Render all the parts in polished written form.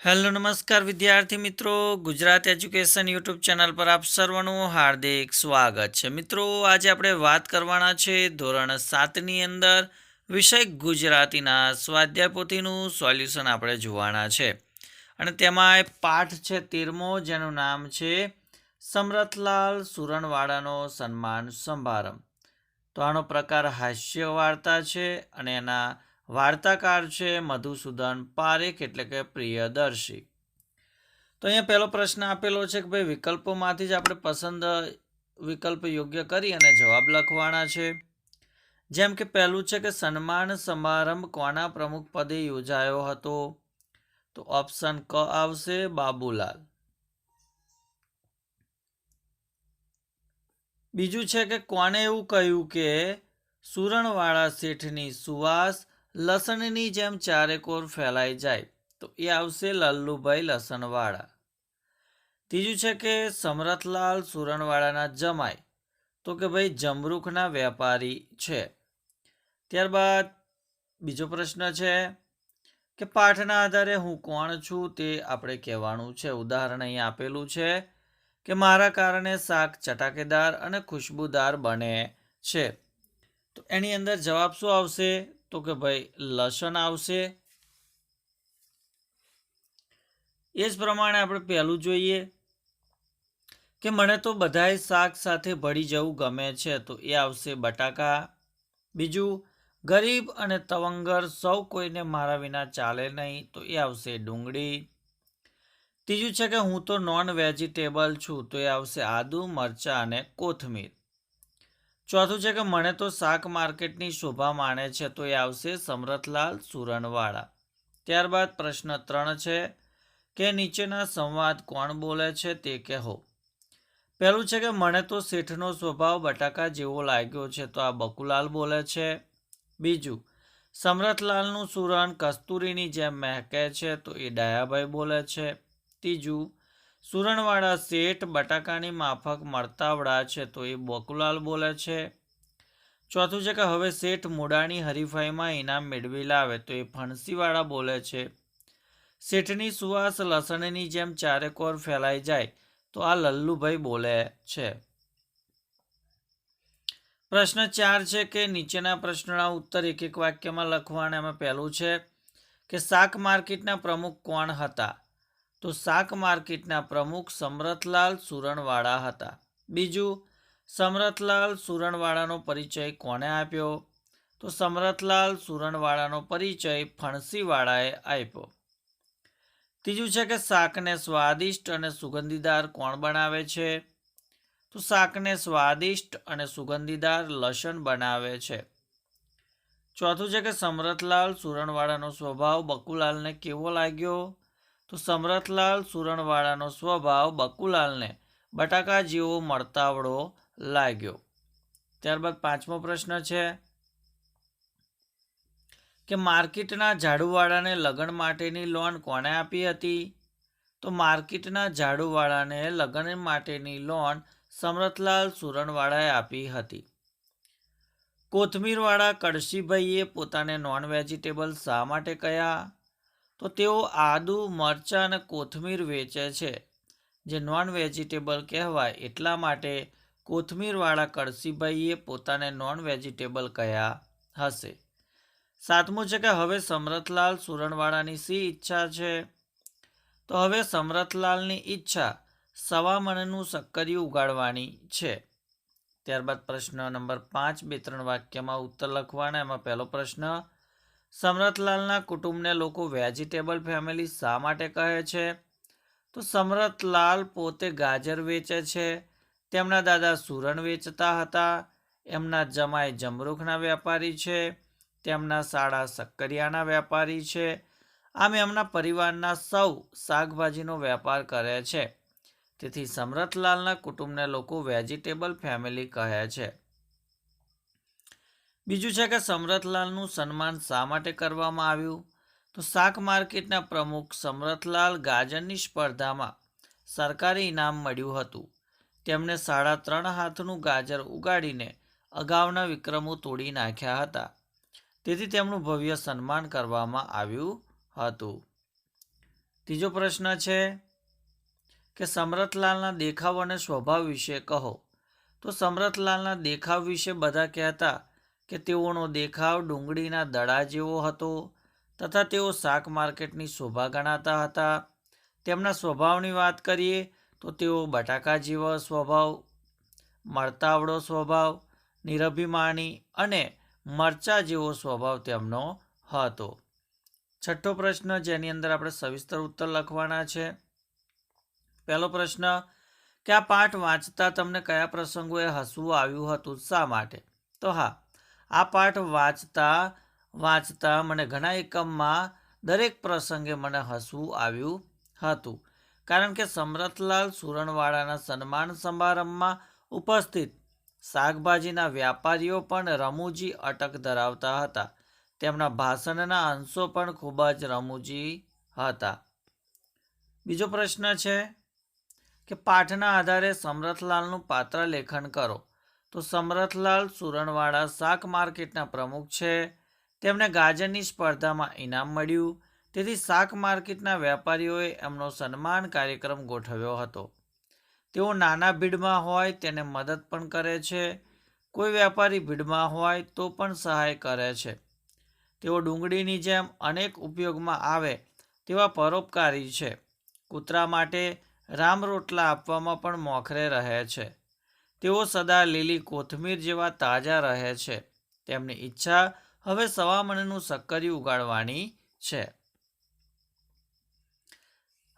Hello નમસ્કાર વિદ્યાર્થી મિત્રો, ગુજરાત એજ્યુકેશન યુટ્યુબ ચેનલ પર આપ સર્વનું હાર્દિક સ્વાગત છે. મિત્રો, આજે આપણે વાત કરવાના છે ધોરણ 7ની અંદર વિષય ગુજરાતીના સ્વાધ્યાય પોથીનું સોલ્યુશન આપણે જોવાના છે. અને તેમાં પાઠ છે 13મો, જેનું નામ છે સમરથલાલ સુરણવાડાનો સન્માન સમારંભ. તો આનો પ્રકાર હાસ્ય વાર્તા છે અને એના વાર્તાકાર છે મધુસૂદન પારેખ એટલે કે પ્રિયદર્શી. તો અહીંયા પહેલો પ્રશ્ન આપેલો છે કે ભાઈ વિકલ્પોમાંથી જ આપણે પસંદ વિકલ્પ યોગ્ય કરી અને જવાબ લખવાના છે. જેમ કે પહેલું છે કે સન્માન સમારંભ કોના પ્રમુખ પદે યોજાયો હતો? તો ઓપ્શન ક આવશે, બાબુલાલ. બીજું છે કે કોને એવું કહ્યું કે સુરણવાળા શેઠની સુવાસ લસણની જેમ ચારેકોર ફેલાઈ જાય? તો એ આવશે લલ્લુભાઈ લસણવાળા. ત્રીજું છે કે સમરથલાલ સુરણવાળાના જમાઈ? તો કે ભાઈ જમરૂખના વેપારી છે. ત્યારબાદ બીજો પ્રશ્ન છે કે પાઠના આધારે હું કોણ છું તે આપણે કહેવાનું છે. ઉદાહરણ અહીં આપેલું છે કે મારા કારણે શાક ચટાકેદાર અને ખુશ્બુદાર બને છે. તો એની અંદર જવાબ શું આવશે? તો કે ભાઈ લસણ આવશે. એ જ પ્રમાણે આપણે પહેલું જોઈએ કે મને તો બધાય શાક સાથે ભળી જવું ગમે છે. તો એ આવશે બટાકા. બીજું, ગરીબ અને તવંગર સૌ કોઈને મારા વિના ચાલે નહીં. તો એ આવશે ડુંગળી. ત્રીજું છે કે હું તો નોન વેજીટેબલ છું. તો એ આવશે આદુ, મરચાં અને કોથમીર. ચોથું છે કે મને તો શાક માર્કેટની શોભા માણે છે. તો એ આવશે સમરથલાલ સુરણવાળા. ત્યારબાદ પ્રશ્ન 3 છે કે નીચેના સંવાદ કોણ બોલે છે તે કહો. પહેલું છે કે મને તો શેઠનો સ્વભાવ બટાકા જેવો લાગ્યો છે. તો આ બકુલાલ બોલે છે. બીજું, સમરથલાલનું સુરણ કસ્તુરીની જેમ મહેકે છે. તો એ ડાયાભાઈ બોલે છે. ત્રીજું, સુરણવાળા શેઠ બટાકાની માફક મળતાવડા છે. તો એ બકુલાલ બોલે છે. ચોથું છે કે હવે શેઠ મૂળાની હરીફાઈમાં ઇનામ મેળવી લાવે. તો એ ફણસીવાળા બોલે છે. શેઠની સુવાસ લસણની જેમ ચારેકોર ફેલાઈ જાય. તો આ લલ્લુભાઈ બોલે છે. પ્રશ્ન 4 છે કે નીચેના પ્રશ્નોના ઉત્તર એક એક વાક્યમાં લખવાના. એમાં પહેલું છે કે શાક માર્કેટના પ્રમુખ કોણ હતા? તો શાક માર્કેટના પ્રમુખ સમરથલાલ સુરણવાળા હતા. બીજું, સમરથલાલ સુરણવાળાનો પરિચય કોણે આપ્યો? તો સમરથલાલ સુરણવાળાનો પરિચય ફણસીવાળાએ આપ્યો. ત્રીજું છે કે શાકને સ્વાદિષ્ટ અને સુગંધીદાર કોણ બનાવે છે? તો શાકને સ્વાદિષ્ટ અને સુગંધીદાર લસણ બનાવે છે. ચોથું છે કે સમરથલાલ સુરણવાળાનો સ્વભાવ બકુલાલને કેવો લાગ્યો? તો સમરથલાલ સુરણવાળાનો સ્વભાવ બકુલાલને બટાકા જેવો મળતાવડો લાગ્યો. ત્યારબાદ 5મો પ્રશ્ન છે કે માર્કેટના ઝાડુવાળાને લગ્ન માટેની લોન કોણે આપી હતી? તો માર્કેટના ઝાડુવાળાને લગ્ન માટેની લોન સમરથલાલ સુરણવાળાએ આપી હતી. કોથમીરવાળા કળશીભાઈએ પોતાને નોન વેજીટેબલ શા માટે કહ્યા? તો તેઓ આદુ, મરચાં અને કોથમીર વેચે છે, જે નોન વેજીટેબલ કહેવાય એટલા માટે કોથમીરવાળા કળશીભાઈએ પોતાને નોન વેજીટેબલ કહ્યા હશે. 7મું છે કે હવે સમરથલાલ સુરણવાળાની શી ઈચ્છા છે? તો હવે સમરથલાલની ઈચ્છા સવા મણનું સક્કરિયું ઉગાડવાની છે. ત્યારબાદ પ્રશ્ન નંબર 5 2-3 વાક્યમાં ઉત્તર લખવાના. એમાં પહેલો પ્રશ્ન, સમરથલાલના કુટુંબને લોકો વેજીટેબલ ફેમિલી શા માટે કહે છે? તો સમરથલાલ પોતે ગાજર વેચે છે, તેમના દાદા સુરણ વેચતા હતા, એમના જમાઈ જમરૂખના વેપારી છે, તેમના સાળા સક્કરિયાના વેપારી છે. આમ એમના પરિવારના સૌ શાકભાજીનો વેપાર કરે છે. તેથી સમરથલાલના કુટુંબને લોકો વેજીટેબલ ફેમિલી કહે છે. બીજું છે કે સમરથલાલનું સન્માન શા માટે કરવામાં આવ્યું? તો શાક માર્કેટના પ્રમુખ સમરથલાલ ગાજરની સ્પર્ધામાં સરકારી ઇનામ મળ્યું હતું. તેમણે 3.5 હાથનું ગાજર ઉગાડીને અગાઉના વિક્રમો તોડી નાખ્યા હતા. તેથી તેમનું ભવ્ય સન્માન કરવામાં આવ્યું હતું. ત્રીજો પ્રશ્ન છે કે સમરથલાલના દેખાવ અને સ્વભાવ વિશે કહો. તો સમરથલાલના દેખાવ વિશે બધા કહેતા કે તેઓનો દેખાવ ડુંગળીના દડા જેવો હતો તથા તેઓ શાક માર્કેટની શોભા ગણાતા હતા. તેમના સ્વભાવની વાત કરીએ તો તેઓ બટાકા જેવો સ્વભાવ, મળતાવડો સ્વભાવ, નિરભિમાની અને મરચા જેવો સ્વભાવ તેમનો હતો. છઠ્ઠો પ્રશ્ન, જેની અંદર આપણે સવિસ્તર ઉત્તર લખવાના છે. પહેલો પ્રશ્ન કે આ પાઠ વાંચતા તમને કયા પ્રસંગોએ હસવું આવ્યું હતું, શા માટે? તો હા, આ પાઠ વાંચતા મને ઘણા એકમમાં દરેક પ્રસંગે મને હસવું આવ્યું હતું, કારણ કે સમરથલાલ સુરણવાડાના સન્માન સમારંભમાં ઉપસ્થિત શાકભાજીના વ્યાપારીઓ પણ રમૂજી અટક ધરાવતા હતા. તેમના ભાષણના અંશો પણ ખૂબ જ રમૂજી હતા. બીજો પ્રશ્ન છે કે પાઠના આધારે સમરથલાલનું પાત્ર લેખન કરો. તો સમરથલાલ સુરણવાડા શાક માર્કેટના પ્રમુખ છે. તેમને ગાજરની સ્પર્ધામાં ઇનામ મળ્યું, તેથી શાક માર્કેટના વેપારીઓએ એમનો સન્માન કાર્યક્રમ ગોઠવ્યો હતો. તેઓ નાના ભીડમાં હોય તેને મદદ પણ કરે છે. કોઈ વેપારી ભીડમાં હોય તો પણ સહાય કરે છે. તેઓ ડુંગળીની જેમ અનેક ઉપયોગમાં આવે તેવા પરોપકારી છે. કૂતરા માટે રામ રોટલા આપવામાં પણ મોખરે રહે છે. તેઓ સદા લીલી કોથમીર જેવા તાજા રહે છે. તેમની ઈચ્છા હવે 1.25 મણનું શક્કરિયું ઉગાડવાની છે.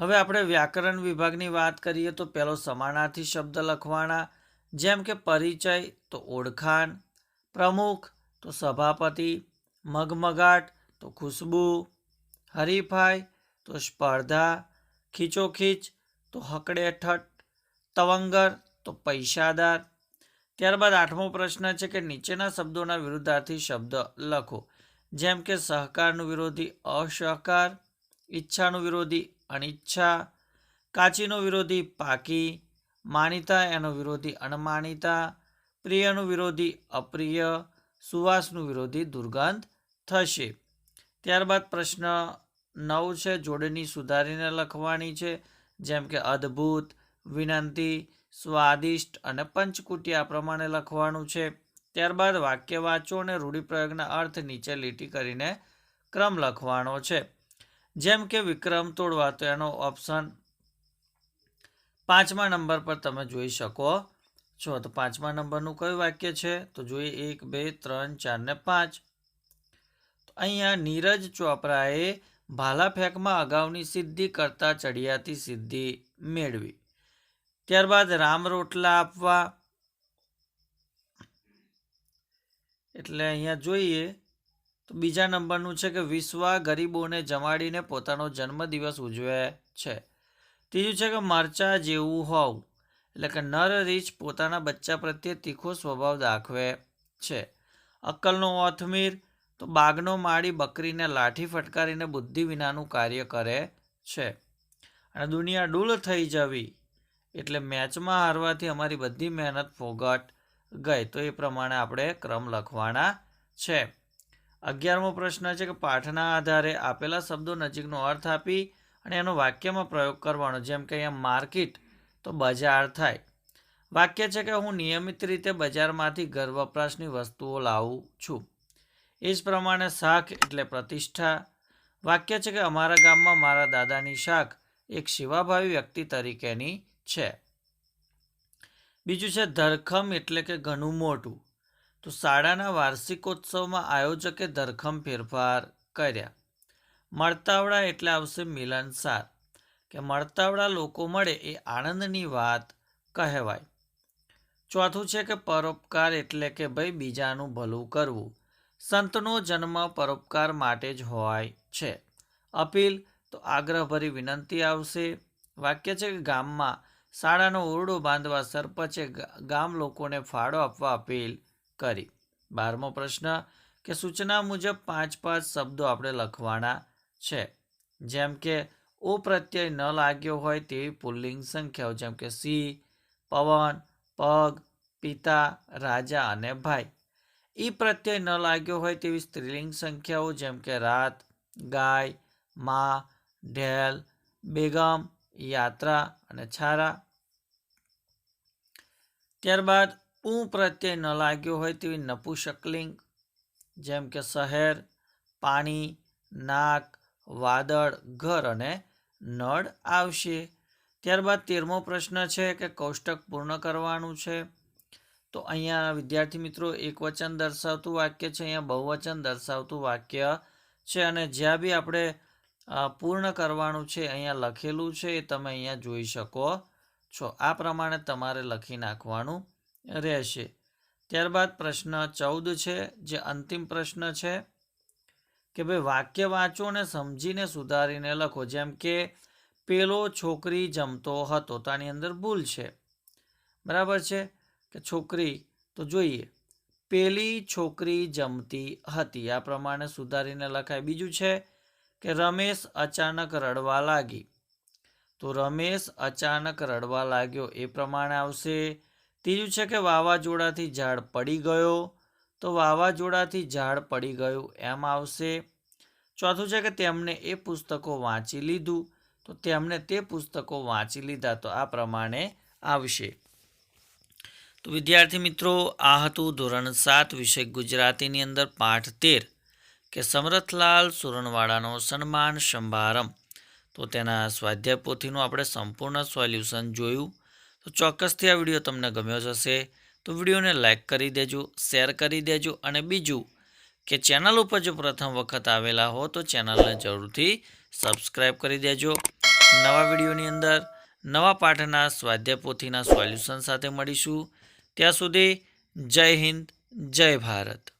હવે આપણે વ્યાકરણ વિભાગની વાત કરીએ તો પહેલો સમાનાર્થી શબ્દ લખવાના, જેમ કે પરિચય તો ઓળખાણ, પ્રમુખ તો સભાપતિ, મગમગાટ તો ખુશ્બુ, હરીફાઈ તો સ્પર્ધા, ખીચોખીચ તો હકડેઠઠ, તવંગર તો પૈસાદાર. ત્યારબાદ 8મો પ્રશ્ન છે કે નીચેના શબ્દોના વિરુદ્ધાર્થી શબ્દ લખો, જેમ કે સહકારનું વિરોધી અસહકાર, ઈચ્છાનું વિરોધી અનિચ્છા, કાચીનો વિરોધી પાકી, માનીતા એનો વિરોધી અણમાનીતા, પ્રિયનું વિરોધી અપ્રિય, સુવાસનું વિરોધી દુર્ગંધ થશે. ત્યારબાદ પ્રશ્ન 9 છે, જોડણી સુધારીને લખવાની છે, જેમ કે અદ્ભુત, વિનંતી, સ્વાદિષ્ટ અને પંચકુટી આ પ્રમાણે લખવાનું છે. ત્યારબાદ વાક્ય વાંચો અને રૂઢિપ્રયોગના અર્થ નીચે લીટી કરીને ક્રમ લખવાનો છે. જેમ કે વિક્રમ તોડવા, તો એનો ઓપ્શન 5મા નંબર પર તમે જોઈ શકો છો. તો 5મા નંબરનું કયું વાક્ય છે? તો જોઈએ 1, 2, 3, 4 ને 5. તો અહીંયા નીરજ ચોપરાએ ભાલા ફેંકમાં અગાઉની સિદ્ધિ કરતા ચડિયાતી સિદ્ધિ મેળવી. ત્યારબાદ રામ રોટલા આપવા, એટલે અહીંયા જોઈએ તો બીજા નંબરનું છે કે વિશ્વા ગરીબોને જમાડીને પોતાનો જન્મદિવસ ઉજવે છે. ત્રીજું છે કે મરચા જેવું હોવું, એટલે કે નર રીછ પોતાના બચ્ચા પ્રત્યે તીખો સ્વભાવ દાખવે છે. અક્કલનો ઓથમીર તો બાગનો માળી બકરીને લાઠી ફટકારીને બુદ્ધિ વિનાનું કાર્ય કરે છે. અને દુનિયા ડૂલ થઈ જવી, એટલે મેચમાં હારવાથી અમારી બધી મહેનત ફોગટ ગઈ. તો એ પ્રમાણે આપણે ક્રમ લખવાના છે. 11મો પ્રશ્ન છે કે પાઠના આધારે આપેલા શબ્દો નજીકનો અર્થ આપી અને એનો વાક્યમાં પ્રયોગ કરવાનો, જેમ કે અહીંયા માર્કેટ તો બજાર થાય. વાક્ય છે કે હું નિયમિત રીતે બજારમાંથી ઘર વપરાશની વસ્તુઓ લાવું છું. એ જ પ્રમાણે શાખ એટલે પ્રતિષ્ઠા. વાક્ય છે કે અમારા ગામમાં મારા દાદાની શાખ એક સેવાભાવી વ્યક્તિ તરીકેની છે. બીજું છે ધરખમ, એટલે કે ઘણું મોટું. તો શાળાના વાર્ષિકોત્સવમાં આયોજકે ધરખમ ફેરફાર કર્યા. મળતાવડા એટલે આવશે મિલનસાર, કે મળતાવડા લોકો મળે એ આનંદની વાત કહેવાય. ચોથું છે કે પરોપકાર, એટલે કે ભાઈ બીજાનું ભલું કરવું. સંતનો જન્મ પરોપકાર માટે જ હોય છે. અપીલ તો આગ્રહભરી વિનંતી આવશે. વાક્ય છે કે ગામમાં શાળાનો ઓરડો બાંધવા સરપંચે ગામ લોકોને ફાળો આપવા અપીલ કરી. 12મો પ્રશ્ન કે સૂચના મુજબ 5 શબ્દો આપણે લખવાના છે, જેમ કે ઓ પ્રત્યય ન લાગ્યો હોય તેવી પુલ્લિંગ સંખ્યાઓ, જેમ કે સિંહ, પવન, પગ, પિતા, રાજા અને ભાઈ. ઈ પ્રત્યય ન લાગ્યો હોય તેવી સ્ત્રીલિંગ સંખ્યાઓ, જેમ કે રાત, ગાય, મા, ઢેલ, બેગમ, યાત્રા અને છારા. ત્યારબાદ ઉ પ્રત્યય ન લાગ્યો હોય તેવી નપુંસકલિંગ જેમ કે શહેર, પાણી, નાક, વાદળ, ઘર અને નળ આવશે. ત્યારબાદ 13મો પ્રશ્ન છે કે કોષ્ટક પૂર્ણ કરવાનું છે. તો અહીંયા વિદ્યાર્થી મિત્રો એકવચન દર્શાવતું વાક્ય છે, અહીંયા બહુવચન દર્શાવતું વાક્ય છે, અને જ્યાં બી આપણે પૂર્ણ કરવાનું છે અહીંયા લખેલું છે એ તમે અહીંયા જોઈ શકો છો. આ પ્રમાણે તમારે લખી નાખવાનું રહેશે. ત્યારબાદ પ્રશ્ન 14 છે, જે અંતિમ પ્રશ્ન છે કે ભાઈ વાક્ય વાંચો અને સમજીને સુધારીને લખો. જેમ કે પેલો છોકરી જમતો હતો, તો આની અંદર ભૂલ છે. બરાબર છે કે છોકરી, તો જોઈએ પેલી છોકરી જમતી હતી, આ પ્રમાણે સુધારીને લખાય. બીજું છે કે રમેશ અચાનક રડવા લાગી, તો રમેશ અચાનક રડવા લાગ્યો, એ પ્રમાણે આવશે. ત્રીજું છે કે વાવાઝોડાથી ઝાડ પડી ગયો, તો વાવાઝોડાથી ઝાડ પડી ગયું એમ આવશે. ચોથું છે કે તેમણે એ પુસ્તકો વાંચી લીધું, તો તેમણે તે પુસ્તકો વાંચી લીધા, તો આ પ્રમાણે આવશે. તો વિદ્યાર્થી મિત્રો આ હતું ધોરણ 7 વિષય ગુજરાતીની અંદર પાઠ 13 કે સમરથલાલ સુરનવાડાનો સન્માન સમારંભ. તો તેના સ્વાધ્યાય પોથીનું આપણે સંપૂર્ણ સોલ્યુશન જોયું. તો ચોક્કસથી આ વિડીયો તમને ગમ્યો જ હશે, તો વિડીયોને લાઇક કરી દેજો, શેર કરી દેજો, અને બીજું કે ચેનલ ઉપર જો પ્રથમ વખત આવેલા હો તો ચેનલને જરૂરથી સબસ્ક્રાઈબ કરી દેજો. નવા વિડીયોની અંદર નવા પાઠના સ્વાધ્યાય પોથીના સોલ્યુશન સાથે મળીશું. ત્યાં સુધી જય હિન્દ, જય ભારત.